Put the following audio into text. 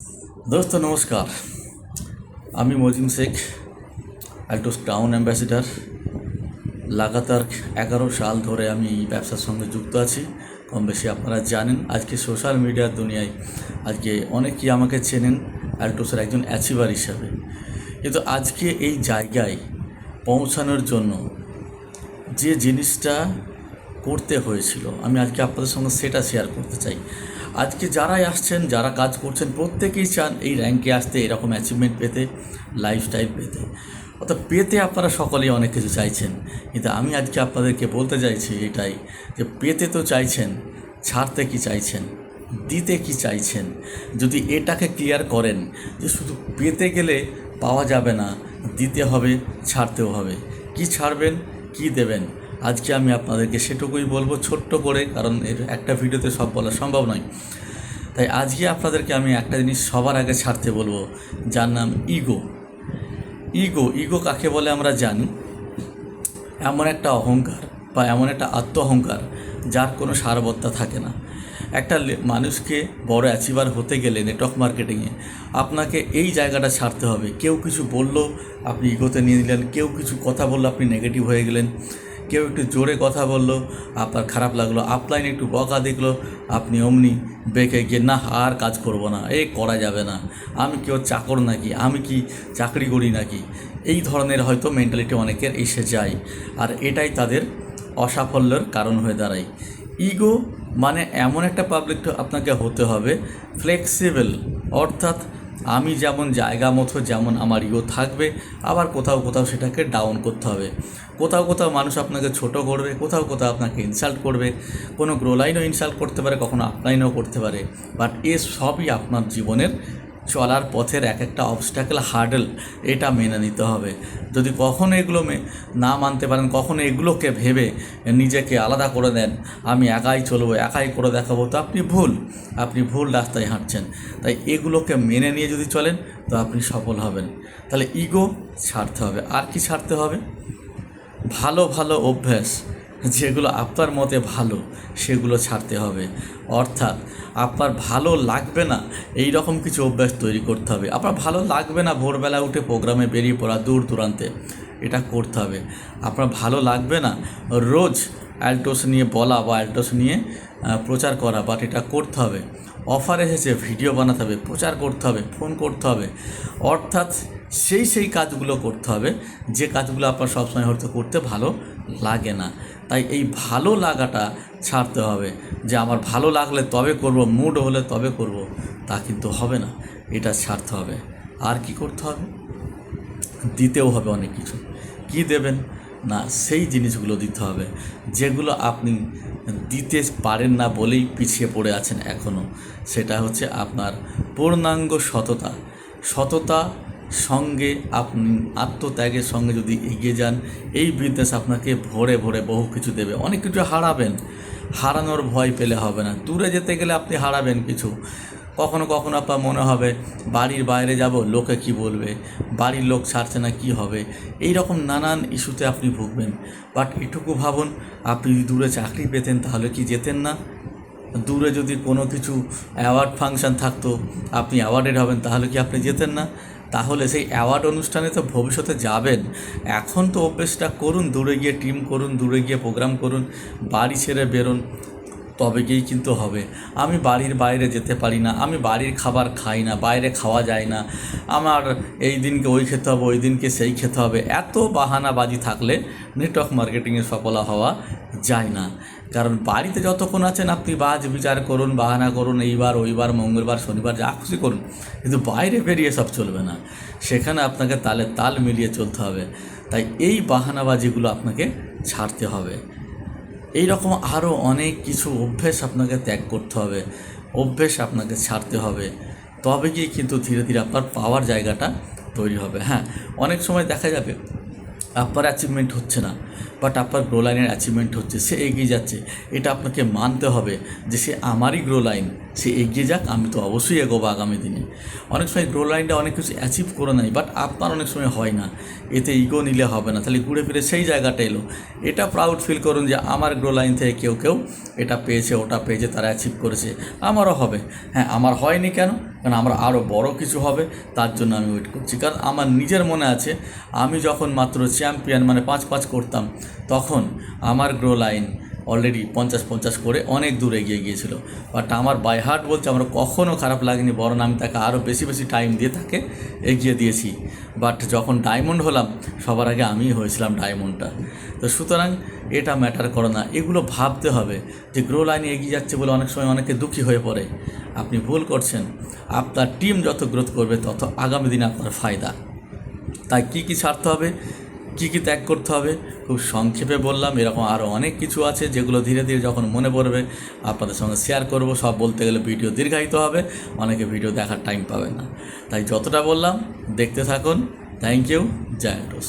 दोस्तों नमस्कार। আমি মজিম শেখ, অ্যাল্টোস টাউন অ্যাম্বাসেডর। লাগাতার 11 সাল ধরে আমি এই ব্যবসার সঙ্গে যুক্ত আছি। কম বেশি আপনারা জানেন, আজকে সোশ্যাল মিডিয়ার দুনিয়ায় আজকে অনেকেই আমাকে চেনেন অ্যাল্টোসের একজন অ্যাচিভার হিসাবে। কিন্তু আজকে এই জায়গায় পৌঁছানোর জন্য যে জিনিসটা করতে হয়েছিল, আমি আজকে আপনাদের সঙ্গে সেটা শেয়ার করতে চাই। আজকে যারাই আসছেন, যারা কাজ করছেন, প্রত্যেকেই চান এই র্যাঙ্কে আসতে, এরকম অ্যাচিভমেন্ট পেতে, লাইফস্টাইল পেতে। অর্থাৎ পেতে আপনারা সকলেই অনেক কিছু চাইছেন, কিন্তু আমি আজকে আপনাদেরকে বলতে চাইছি এটাই, যে পেতে তো চাইছেন, ছাড়তে কি চাইছেন, দিতে কি চাইছেন। যদি এটাকে ক্লিয়ার করেন যে শুধু পেতে গেলে পাওয়া যাবে না, দিতে হবে, ছাড়তেও হবে। কি ছাড়বেন, কি দেবেন, আজকে আমি আপনাদেরকে সেটুকুই বলবো ছোট্ট করে, কারণ এর একটা ভিডিওতে সব বলা সম্ভব নয়। তাই আজকে আপনাদেরকে আমি একটা জিনিস সবার আগে ছাড়তে বলবো, যার নাম ইগো। ইগো কাকে বলে আমরা জানি। এমন একটা অহংকার বা এমন একটা আত্ম অহংকার যার কোনো সারবত্তা থাকে না। একটা মানুষকে বড় অ্যাচিভার হতে গেলে নেটওয়ার্ক মার্কেটিংয়ে আপনাকে এই জায়গাটা ছাড়তে হবে। কেউ কিছু বললো আপনি ইগোতে নিয়ে নিলেন, কেউ কিছু কথা বললো আপনি নেগেটিভ হয়ে গেলেন, কেউ একটু জোরে কথা বললো আপনার খারাপ লাগলো, আপলাইন একটু বকা দেখলো আপনি অমনি বেঁকে গিয়ে না আর কাজ করব না, করা যাবে না, আমি কেউ চাকর নাকি, আমি কি চাকরি করি নাকি, এই ধরনের হয়তো মেন্টালিটি অনেকের এসে যায়। আর এটাই তাদের অসাফল্যের কারণ হয়ে দাঁড়ায়। ইগো মানে এমন একটা পাবলিক আপনাকে হতে হবে ফ্লেক্সিবল, অর্থাৎ আমি যেমন জায়গা মতো যেমন আমার ইগো থাকবে, আবার কোথাও কোথাও সেটাকে ডাউন করতে হবে। কোথাও কোথাও মানুষ আপনাকে ছোট করবে, কোথাও কোথাও আপনাকে ইনসাল্ট করবে, কোনো গ্রোলাইনও ইনসাল্ট করতে পারে, কখনো আপলাইনও করতে পারে। বাট এ সবই আপনার জীবনের চলার পথের এক একটা অবস্ট্যাকেল, হার্ডেল, এটা মেনে নিতে হবে। যদি কখনো এগুলো না মানতে পারেন, কখনো এগুলোকে ভেবে নিজেকে আলাদা করে দেন, আমি একাই চলবো, একাই করে দেখাবো, তো আপনি ভুল রাস্তায় হাঁটছেন। তাই এগুলোকে মেনে নিয়ে যদি চলেন তো আপনি সফল হবেন। তাহলে ইগো ছাড়তে হবে। আর কি ছাড়তে হবে? ভালো ভালো অভ্যাস, যেগুলো আপনার মতে ভালো, সেগুলো ছাড়তে হবে। অর্থাৎ আপনার ভালো লাগবে না এই রকম কিছু অভ্যাস তৈরি করতে হবে। আপনার ভালো লাগবে না ভোরবেলা উঠে প্রোগ্রামে বেরিয়ে পড়া দূর দূরান্তে, এটা করতে হবে। আপনার ভালো লাগবে না রোজ অ্যাল্টোস নিয়ে বলা বা অ্যাল্টোস নিয়ে প্রচার করা, বাট এটা করতে হবে। অফার এসেছে, ভিডিও বানাতে হবে, প্রচার করতে হবে, ফোন করতে হবে। অর্থাৎ সেই কাজগুলো করতে হবে যে কাজগুলো আপনার সবসময় হয়তো করতে ভালো লাগে না। তাই এই ভালো লাগাটা ছাড়তে হবে, যে আমার ভালো লাগলে তবে করব, মুড হলে তবে করব, তা কিন্তু হবে না। এটা ছাড়তে হবে। আর কি করতে হবে? দিতেও হবে অনেক কিছু। কি দেবেন না, সেই জিনিসগুলো দিতে হবে যেগুলো আপনি দিতে পারেন না বলেই পিছিয়ে পড়ে আছেন এখনও। সেটা হচ্ছে আপনার পূর্ণাঙ্গ সততা সঙ্গে আপনি আত্মত্যাগের সঙ্গে যদি এগিয়ে যান, এই বিজনেস আপনাকে ভরে ভরে বহু কিছু দেবে। অনেক কিছু হারানোর ভয় পেলে হবে না। দূরে যেতে গেলে আপনি হারাবেন কিছু। কখনো কখনো আপনার মনে হবে বাড়ির বাইরে যাব, লোকে কি বলবে, বাড়ির লোক ছাড়ছে না, কি হবে, এই রকম নানান ইস্যুতে আপনি ভুগবেন। বাট এটুকু ভাবুন, আপনি যদি দূরে চাকরি পেতেন তাহলে কি যেতেন না? দূরে যদি কোনো কিছু অ্যাওয়ার্ড ফাংশন থাকতো, আপনি অ্যাওয়ার্ডেড হবেন, তাহলে কি আপনি যেতেন না? তাহলে সেই অ্যাওয়ার্ড অনুষ্ঠানে তো ভবিষ্যতে যাবেন। এখন তো অভ্যেসটা করুন, দূরে গিয়ে টিম করুন, দূরে গিয়ে প্রোগ্রাম করুন, বাড়ি ছেড়ে বেরোন, তবে গিয়েই কিন্তু হবে। আমি বাড়ির বাইরে যেতে পারি না, আমি বাড়ির খাবার খাই না, বাইরে খাওয়া যায় না, আমার এই দিনকে ওই খেতে হবে, ওই দিনকে সেই খেতে হবে, এত বাহানাবাজি থাকলে নেটওয়ার্ক মার্কেটিংয়ে সফল হওয়া যায় না। কারণ বাড়িতে যতক্ষণ আছেন আপনি বাজ বিচার করুন, বাহানা করুন, এইবার ওইবার, মঙ্গলবার শনিবার যা খুশি করুন, কিন্তু বাইরে বেরিয়ে সব চলবে না। সেখানে আপনাকে তালে তাল মিলিয়ে চলতে হবে। তাই এই বাহানাবাজিগুলো আপনাকে ছাড়তে হবে। এই রকম আরও অনেক কিছু অভ্যেস আপনাকে ত্যাগ করতে হবে, অভ্যেস আপনাকে ছাড়তে হবে। তবে গিয়ে কিন্তু ধীরে ধীরে আপনার পাওয়ার জায়গাটা তৈরি হবে। হ্যাঁ, অনেক সময় দেখা যাবে আপনার অ্যাচিভমেন্ট হচ্ছে না, বাট আপনার গ্রো লাইনের অ্যাচিভমেন্ট হচ্ছে, সে এগিয়ে যাচ্ছে, এটা আপনাকে মানতে হবে যে সে আমারই গ্রো লাইন, সে এগিয়ে যাক, আমি তো অবশ্যই এগোবো আগামী দিনে। অনেক সময় গ্রো লাইনটা অনেক কিছু অ্যাচিভ করে নেয়, বাট আপনার অনেক সময় হয় না, এতে ইগো নিলে হবে না, তাহলে ঘুরে ফিরে সেই জায়গাটা এলো। এটা প্রাউড ফিল করুন যে আমার গ্রো লাইন থেকে কেউ কেউ এটা পেয়েছে, ওটা পেয়েছে, তারা অ্যাচিভ করেছে, আমারও হবে। হ্যাঁ, আমার হয়নি কেন? কারণ আমার আরও বড় কিছু হবে, তার জন্য আমি ওয়েট করছি। কারণ আমার নিজের মনে আছে, আমি যখন মাত্র চ্যাম্পিয়ন মানে 5-5 করতাম, তখন আমার গ্রো লাইন অলরেডি 50-50 করে অনেক দূর এগিয়ে গিয়েছিল। বাট আমার বাই হার্ট বলছে আমার কখনও খারাপ লাগেনি, বরং আমি তাকে আরও বেশি বেশি টাইম দিয়ে তাকে এগিয়ে দিয়েছি। বাট যখন ডায়মন্ড হলাম, সবার আগে আমিই হয়েছিলাম ডায়মন্ডটা। তো সুতরাং এটা ম্যাটার করে না, এগুলো ভাবতে হবে যে গ্রো লাইনে এগিয়ে যাচ্ছে বলে অনেক সময় অনেকে দুঃখী হয়ে পড়ে। আপনি ভুল করছেন, আপনার টিম যত গ্রোথ করবে তত আগামী দিনে আপনার ফায়দা। তাই কী কী ছাড়তে হবে, কী কী ত্যাগ করতে হবে, খুব সংক্ষেপে বললাম। এরকম আরও অনেক কিছু আছে যেগুলো ধীরে ধীরে যখন মনে পড়বে আপনাদের সঙ্গে শেয়ার করব। সব বলতে গেলে ভিডিও দীর্ঘায়িত হবে, অনেকে ভিডিও দেখার টাইম পাবে না। তাই যতটা বললাম দেখতে থাকুন। Thank you. জয় টোস।